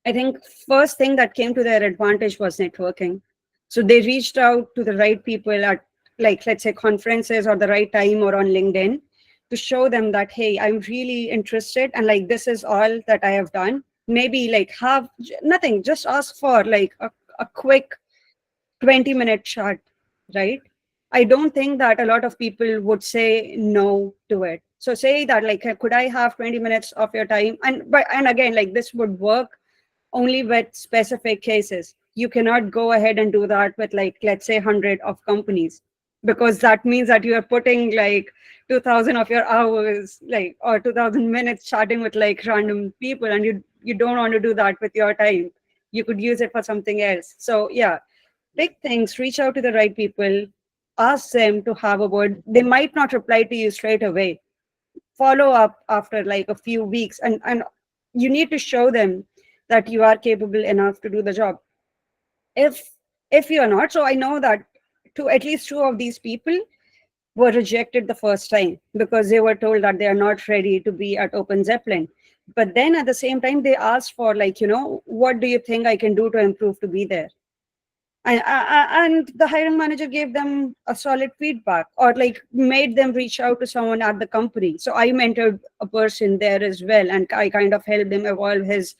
I think first thing that came to their advantage was networking. So they reached out to the right people at like let's say conferences or the right time or on LinkedIn to show them that hey, I'm really interested and like this is all that I have done. Maybe like have nothing, just ask for like a quick 20-minute chat, right? I don't think that a lot of people would say no to it. So say that like, could I have 20 minutes of your time? And again, like this would work only with specific cases. You cannot go ahead and do that with like, let's say 100 of companies, because that means that you are putting like 2000 of your hours, like, or 2000 minutes chatting with like random people. And you don't want to do that with your time. You could use it for something else. So yeah, big things, reach out to the right people, ask them to have a word. They might not reply to you straight away. Follow up after like a few weeks, and you need to show them that you are capable enough to do the job. If you are not, so I know that at least two of these people were rejected the first time because they were told that they are not ready to be at OpenZeppelin. But then at the same time, they asked for like, what do you think I can do to improve to be there? And the hiring manager gave them a solid feedback or like made them reach out to someone at the company. So I mentored a person there as well, and I kind of helped him evolve his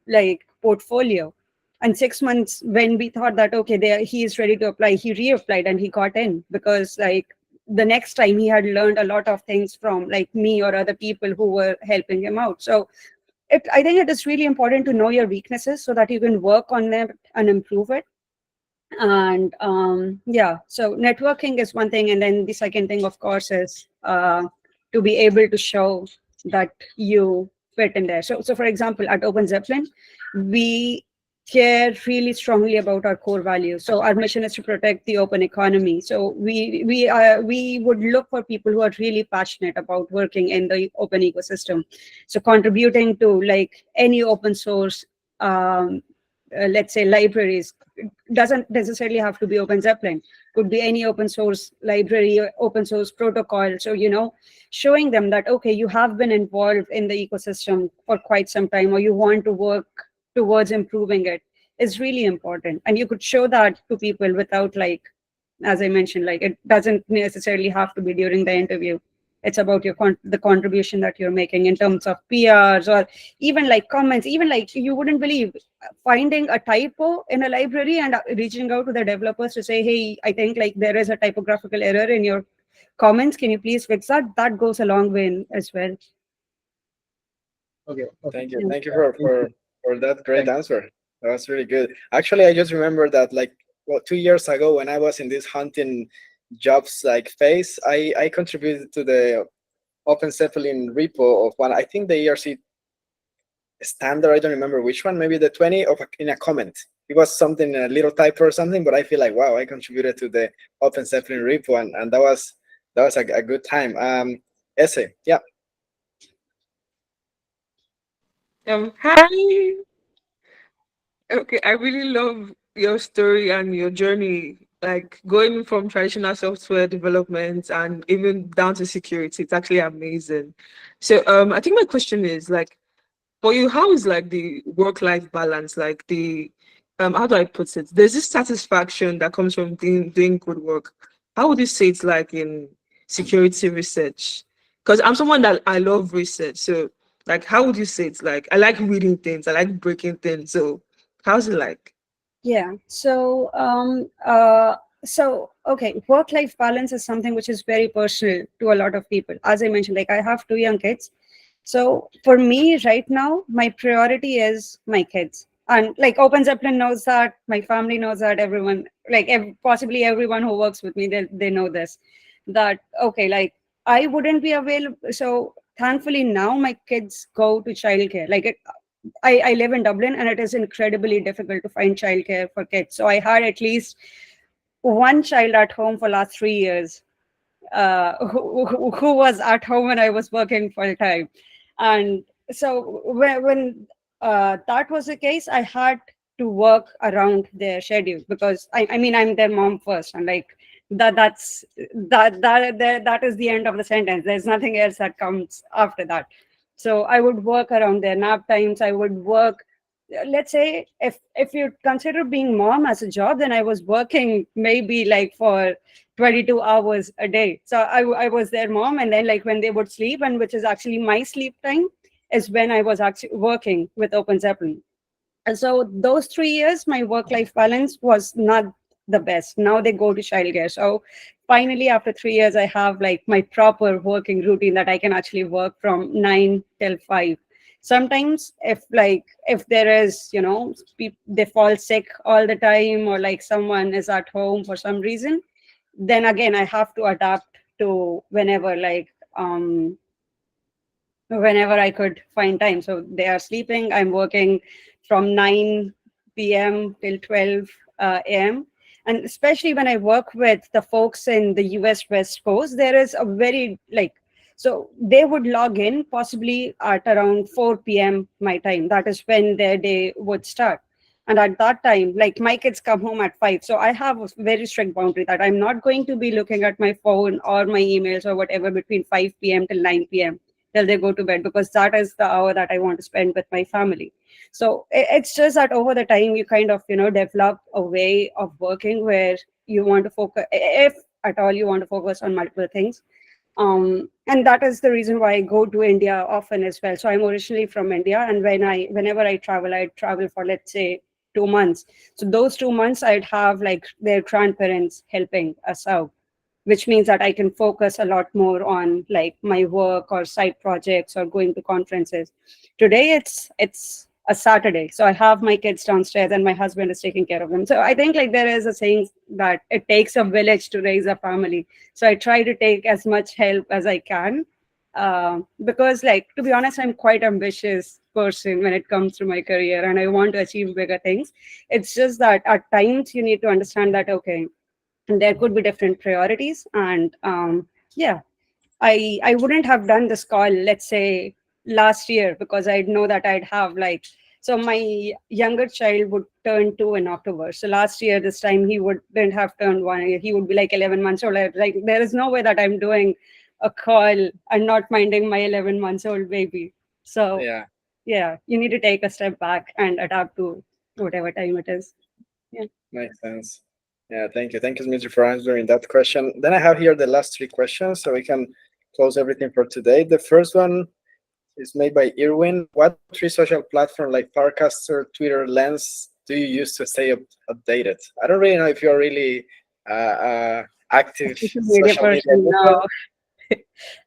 like portfolio. And 6 months when we thought that okay, there he is ready to apply, he reapplied and he got in because like the next time he had learned a lot of things from like me or other people who were helping him out. So I think it is really important to know your weaknesses so that you can work on them and improve it. And yeah, so networking is one thing, and then the second thing of course is to be able to show that you fit in there. So for example, at OpenZeppelin, we care really strongly about our core values. So our mission is to protect the open economy. So we would look for people who are really passionate about working in the open ecosystem, so contributing to like any open source let's say libraries. Doesn't necessarily have to be OpenZeppelin, could be any open source library or open source protocol. So showing them that okay, you have been involved in the ecosystem for quite some time, or you want to work towards improving it. is really important, and you could show that to people without, like, as I mentioned, like, it doesn't necessarily have to be during the interview. It's about your the contribution that you're making in terms of PRs, or even like comments. Even like, you wouldn't believe, finding a typo in a library and reaching out to the developers to say, hey, I think like there is a typographical error in your comments, can you please fix that? That goes a long way as well.
Okay. Okay.
Thank you.
Yeah.
Thank you
Thank you.
for that great
Thank
answer. That was really good. Actually, I just remember that like, well, 2 years ago when I was in this hunting jobs like phase, I contributed to the OpenZeppelin repo of one. I think the ERC standard. I don't remember which one. Maybe the 20 of in a comment. It was something, a little typo or something. But I feel like, wow, I contributed to the OpenZeppelin repo, and that was a good time. Essay. Yeah.
Hi. Okay, I really love your story and your journey, like going from traditional software development and even down to security. It's actually amazing. So, I think my question is like, for you, how is like the work-life balance? Like how do I put it? There's this satisfaction that comes from doing good work. How would you say it's like in security research? Because I'm someone that I love research. So, like, how would you say it's like? I like reading things. I like breaking things. So, how's it like?
Yeah. So okay, work-life balance is something which is very personal to a lot of people. As I mentioned, like, I have two young kids. So for me right now, my priority is my kids. And like, OpenZeppelin knows that, my family knows that, everyone, like, possibly everyone who works with me, they know this, that okay, like, I wouldn't be available. So thankfully now my kids go to childcare. Like, I live in Dublin, and it is incredibly difficult to find childcare for kids. So I had at least one child at home for last 3 years, who was at home when I was working full time. And so when that was the case, I had to work around their schedule, because I mean, I'm their mom first, and like, that is the end of the sentence. There's nothing else that comes after that. So I would work around their nap times. I would work, let's say, if you consider being mom as a job, then I was working maybe like for 22 hours a day. So I was their mom, and then like when they would sleep, and which is actually my sleep time, is when I was actually working with OpenZeppelin. And so those 3 years, my work-life balance was not the best. Now they go to childcare. So finally, after 3 years, I have like my proper working routine that I can actually work from 9 till 5. Sometimes if there is, they fall sick all the time, or like someone is at home for some reason, then again I have to adapt to whenever I could find time. So they are sleeping, I'm working from 9 p.m. till 12 a.m. And especially when I work with the folks in the US West Coast, there is a very like, so they would log in possibly at around 4 p.m. my time. That is when their day would start. And at that time, like, my kids come home at 5. So I have a very strict boundary that I'm not going to be looking at my phone or my emails or whatever between 5 p.m. till 9 p.m. till they go to bed, because that is the hour that I want to spend with my family. So it's just that over the time, you kind of, develop a way of working where you want to focus, if at all you want to focus on multiple things. And that is the reason why I go to India often as well. So I'm originally from India, and whenever I travel for, let's say, 2 months. So those 2 months, I'd have like their grandparents helping us out, which means that I can focus a lot more on like my work or side projects or going to conferences. Today it's a Saturday, so I have my kids downstairs and my husband is taking care of them. So I think like there is a saying that it takes a village to raise a family. So I try to take as much help as I can, because like, to be honest, I'm quite ambitious person when it comes to my career, and I want to achieve bigger things. It's just that at times you need to understand that, okay, there could be different priorities. And yeah, I wouldn't have done this call, let's say, last year, because I know that I'd have like, so my younger child would turn 2 in October. So last year this time, he wouldn't have turned 1. He would be like 11 months old. Like, there is no way that I'm doing a call and not minding my 11 months old baby. So
Yeah.
yeah, you need to take a step back and adapt to whatever time it is.
Makes sense. Yeah, thank you. Thank you, Dimitri, for answering that question. Then I have here the last three questions, so we can close everything for today. The first one is made by Irwin. What three social platform like Parcaster, Twitter, Lens do you use to stay updated? I don't really know if you're really active
Social media
social media
person,
user.
no.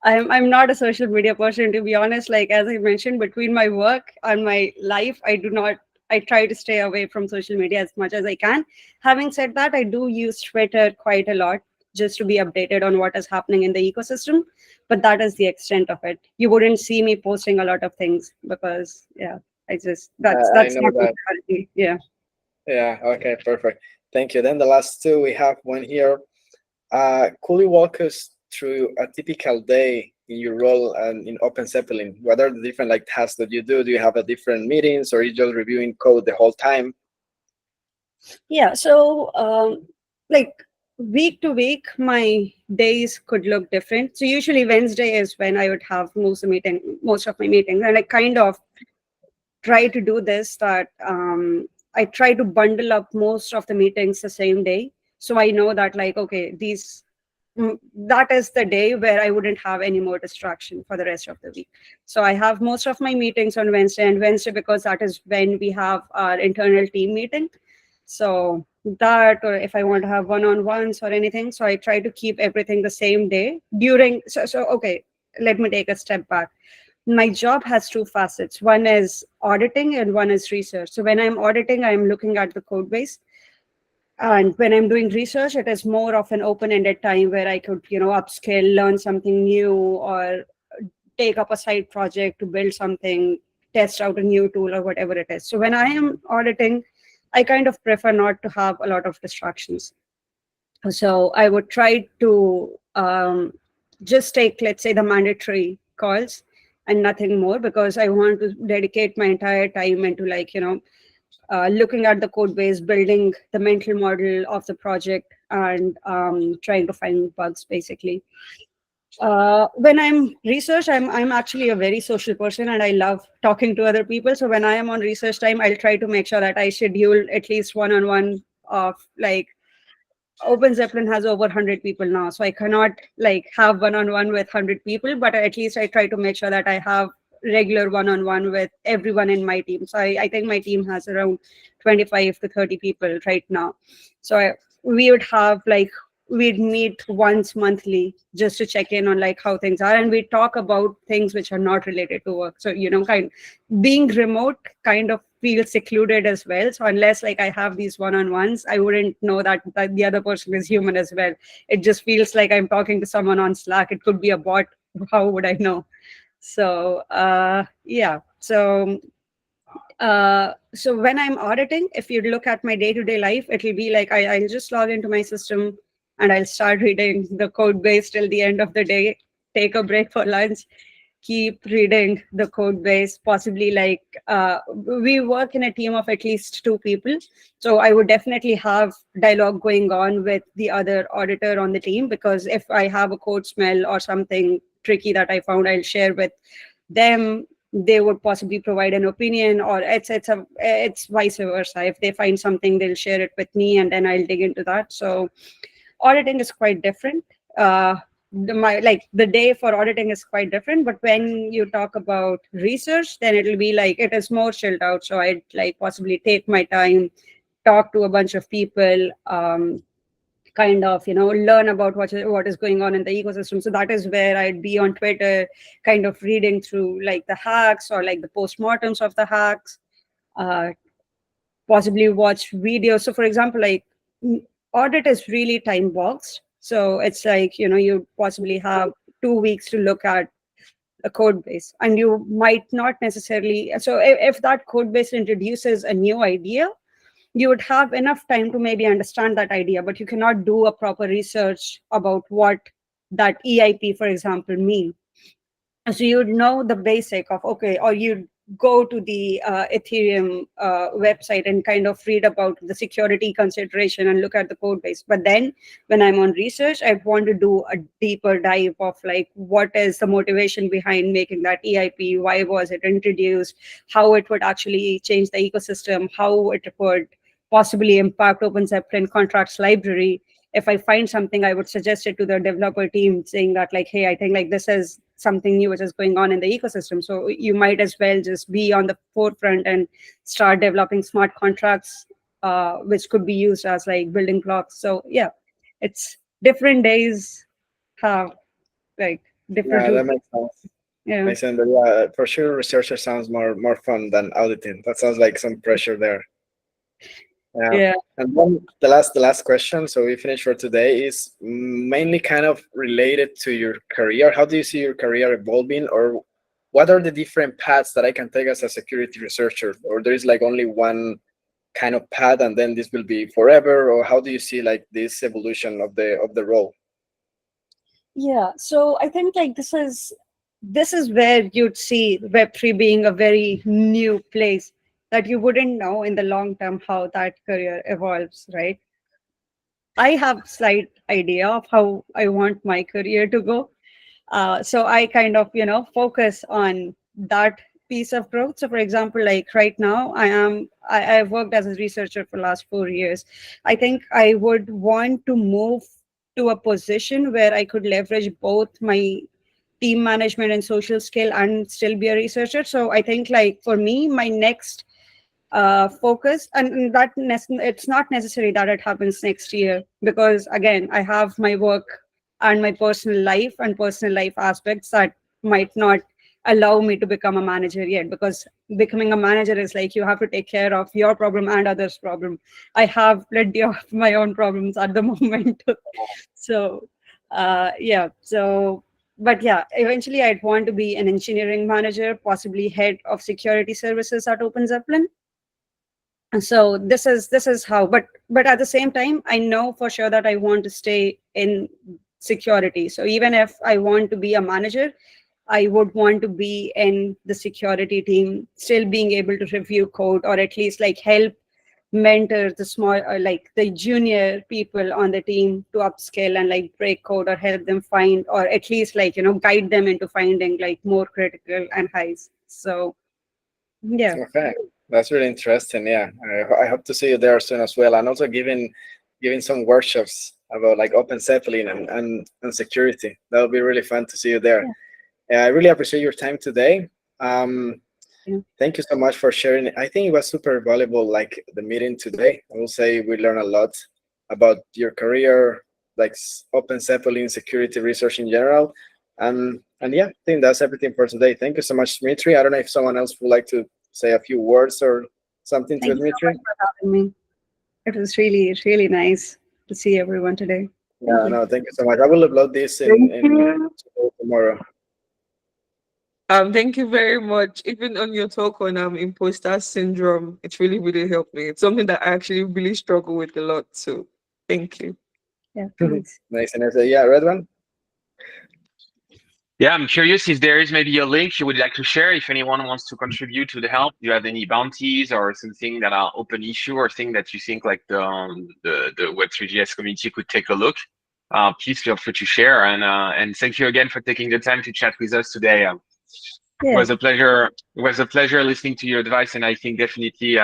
I'm not a social media person, to be honest. Like, as I mentioned, between my work and my life, I try to stay away from social media as much as I can. Having said that, I do use Twitter quite a lot just to be updated on what is happening in the ecosystem. But that is the extent of it. You wouldn't see me posting a lot of things because, yeah, I just
I
that's
know
not my
that.
priority. Yeah.
Yeah, okay, perfect. Thank you. Then the last two, we have one here. Could you walk us through a typical day in your role and in OpenZeppelin? What are the different like tasks that you do? Do you have a different meetings, or are you just reviewing code the whole time?
Yeah. So, like week to week, my days could look different. So usually Wednesday is when I would have most of my meetings, and I kind of try to do this that I try to bundle up most of the meetings the same day. So I know that like, okay, that is the day where I wouldn't have any more distraction for the rest of the week. So I have most of my meetings on Wednesday, and Wednesday because that is when we have our internal team meeting. So that, or if I want to have one-on-ones or anything, so I try to keep everything the same day during. So okay, let me take a step back. My job has two facets. One is auditing and one is research. So when I'm auditing, I'm looking at the code base. And when I'm doing research, it is more of an open-ended time where I could, upskill, learn something new, or take up a side project to build something, test out a new tool or whatever it is. So when I am auditing, I kind of prefer not to have a lot of distractions. So I would try to just take, let's say, the mandatory calls and nothing more, because I want to dedicate my entire time into looking at the code base, building the mental model of the project, and trying to find bugs basically. When I'm research, I'm actually a very social person and I love talking to other people. So when I am on research time, I'll try to make sure that I schedule at least one-on-one of like OpenZeppelin has over 100 people now, so I cannot like have one-on-one with 100 people, but at least I try to make sure that I have regular one-on-one with everyone in my team. So I think my team has around 25 to 30 people right now. So we would have like we'd meet once monthly just to check in on like how things are, and we talk about things which are not related to work. So being remote kind of feels secluded as well. So unless like I have these one-on-ones, I wouldn't know that the other person is human as well. It just feels like I'm talking to someone on Slack. It could be a bot. How would I know? So yeah. So when I'm auditing, if you look at my day-to-day life, it'll be like I'll just log into my system and I'll start reading the code base till the end of the day, take a break for lunch, keep reading the code base, possibly we work in a team of at least two people. So I would definitely have dialogue going on with the other auditor on the team, because if I have a code smell or something tricky that I found, I'll share with them. They would possibly provide an opinion, or it's vice versa. If they find something, they'll share it with me and then I'll dig into that. So auditing is quite different. The day for auditing is quite different, but when you talk about research, then it'll be like it is more chilled out. So I'd like possibly take my time, talk to a bunch of people, kind of learn about what is going on in the ecosystem. So that is where I'd be on Twitter, kind of reading through like the hacks or like the postmortems of the hacks, uh, possibly watch videos. So for example, audit is really time boxed. So it's like, you possibly have 2 weeks to look at a code base, and you might not necessarily. So if that code base introduces a new idea, you would have enough time to maybe understand that idea, but you cannot do a proper research about what that EIP, for example, mean. So you'd know the basic of, okay, or you go to the Ethereum website and kind of read about the security consideration and look at the code base. But then when I'm on research, I want to do a deeper dive of like what is the motivation behind making that EIP, why was it introduced, how it would actually change the ecosystem, how it would possibly impact OpenZeppelin contracts library. If I find something, I would suggest it to the developer team saying that like, hey, I think like this is something new which is going on in the ecosystem. So you might as well just be on the forefront and start developing smart contracts, which could be used as like building blocks. So yeah, it's different days have like different
Yeah, that
routes.
makes sense.
Yeah.
Makes sense. But yeah, for sure, researcher sounds more fun than auditing. That sounds like some pressure there. Yeah.
Yeah.
And then the last question, so we finish for today, is mainly kind of related to your career. How do you see your career evolving, or what are the different paths that I can take as a security researcher? Or there is like only one kind of path, and then this will be forever? Or how do you see like this evolution of the role?
Yeah, so I think like this is where you'd see Web3 being a very new place that you wouldn't know in the long term how that career evolves, right? I have slight idea of how I want my career to go. So I kind of, focus on that piece of growth. So for example, like right now, I've worked as a researcher for the last 4 years. I think I would want to move to a position where I could leverage both my team management and social skill and still be a researcher. So I think like for me, my next focus, and it's not necessary that it happens next year, because again I have my work and my personal life aspects that might not allow me to become a manager yet, because becoming a manager is like you have to take care of your problem and others problem. I have plenty of my own problems at the moment. So yeah, so but yeah, eventually I'd want to be an engineering manager, possibly head of security services at OpenZeppelin. And so this is how, but at the same time I know for sure that I want to stay in security. So even if I want to be a manager, I would want to be in the security team, still being able to review code, or at least like help mentor the small or like the junior people on the team to upskill and like break code, or help them find, or at least like guide them into finding like more critical and highs. So yeah.
Okay, that's really interesting. Yeah, I hope to see you there soon as well, and also giving some workshops about like OpenZeppelin and security. That would be really fun to see you there. I really appreciate your time today.
Yeah.
Thank you so much for sharing. I think it was super valuable, like the meeting today. I will say we learned a lot about your career, like OpenZeppelin, security research in general. And yeah, I think that's everything for today. Thank you so much, Dmitry. I don't know if someone else would like to say a few words or something to
Thank you so
Dmitry.
much for having me. It was really, really nice to see everyone today. Thank
Yeah,
you.
no, thank you so much. I will upload this in tomorrow.
Thank you very much. Even on your talk on imposter syndrome, it really, really helped me. It's something that I actually really struggle with a lot. So thank you.
Yeah, thanks.
Nice. And I say, yeah, red one.
Yeah, I'm curious if there is maybe a link you would like to share. If anyone wants to contribute to the help, do you have any bounties or something that are open issue or thing that you think like the Web3GS community could take a look? Please feel free to share. And thank you again for taking the time to chat with us today. It
Yeah.
was a pleasure. It was a pleasure listening to your advice, and I think definitely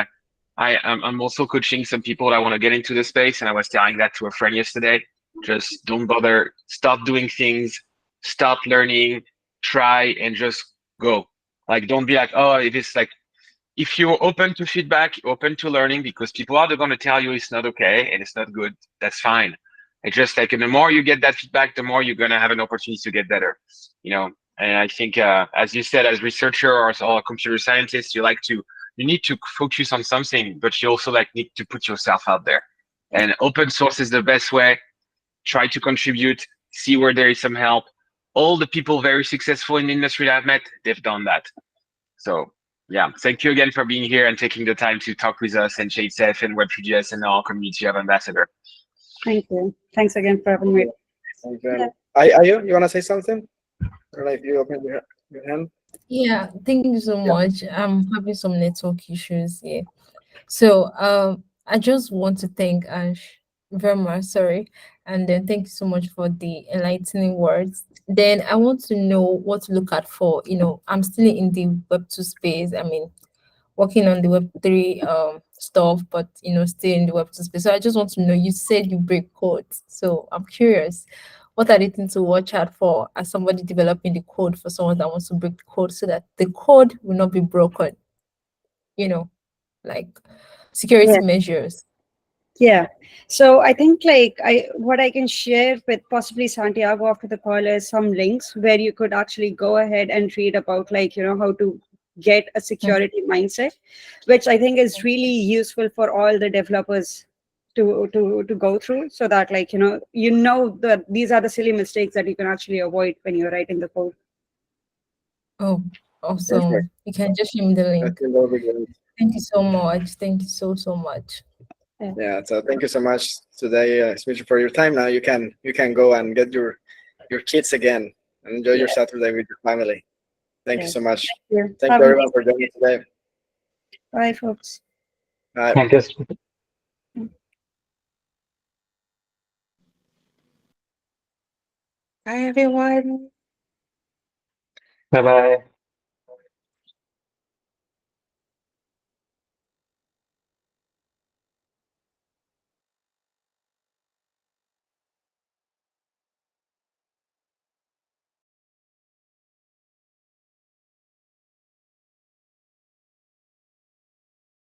I'm also coaching some people that want to get into the space, and I was telling that to a friend yesterday. Just don't bother. Start doing things. Start learning. Try and just go. Like don't be like, oh, if it's like if you're open to feedback, open to learning, because people are going to tell you it's not okay and it's not good. That's fine. It's just like, and the more you get that feedback, the more you're going to have an opportunity to get better. And I think, as you said, as researcher or as a computer scientist, you need to focus on something, but you also like need to put yourself out there. And open source is the best way. Try to contribute, see where there is some help. All the people very successful in the industry that I've met, they've done that. So yeah, thank you again for being here and taking the time to talk with us and JSF and Web3GS and our community of ambassador.
Thank you. Thanks again for having me.
Thank you. You want to say something? Or like you open your hand?
Yeah, thank you so
Yeah.
much. I'm having some network issues here. So I just want to thank Ash very much, sorry. And then thank you so much for the enlightening words. Then I want to know what to look out for. I'm still in the Web2 space. I mean, working on the Web3 stuff, but still in the Web2 space. So I just want to know, you said you break codes. So I'm curious, what are the things to watch out for as somebody developing the code for someone that wants to break the code so that the code will not be broken, you know, like
Yeah.
security measures.
Yeah. So I think like what I can share with possibly Santiago after the call is some links where you could actually go ahead and read about like, how to get a security mindset, which I think is really useful for all the developers to go through, so that like, that these are the silly mistakes that you can actually avoid when you're writing the code.
Oh,
Perfect.
awesome. You can just show me the
I
link.
think that would be great.
Thank you so much. Thank you so, so much.
Yeah. So thank you so much today, Smithy, for your time. Now you can go and get your kids again and enjoy your
Yeah.
Saturday with your family. Thank you
Yeah.
so much.
Yeah.
Thank
Have
you
a
everyone
nice
for joining today.
Bye, folks.
Bye.
Thank you.
Hi, everyone.
Bye bye.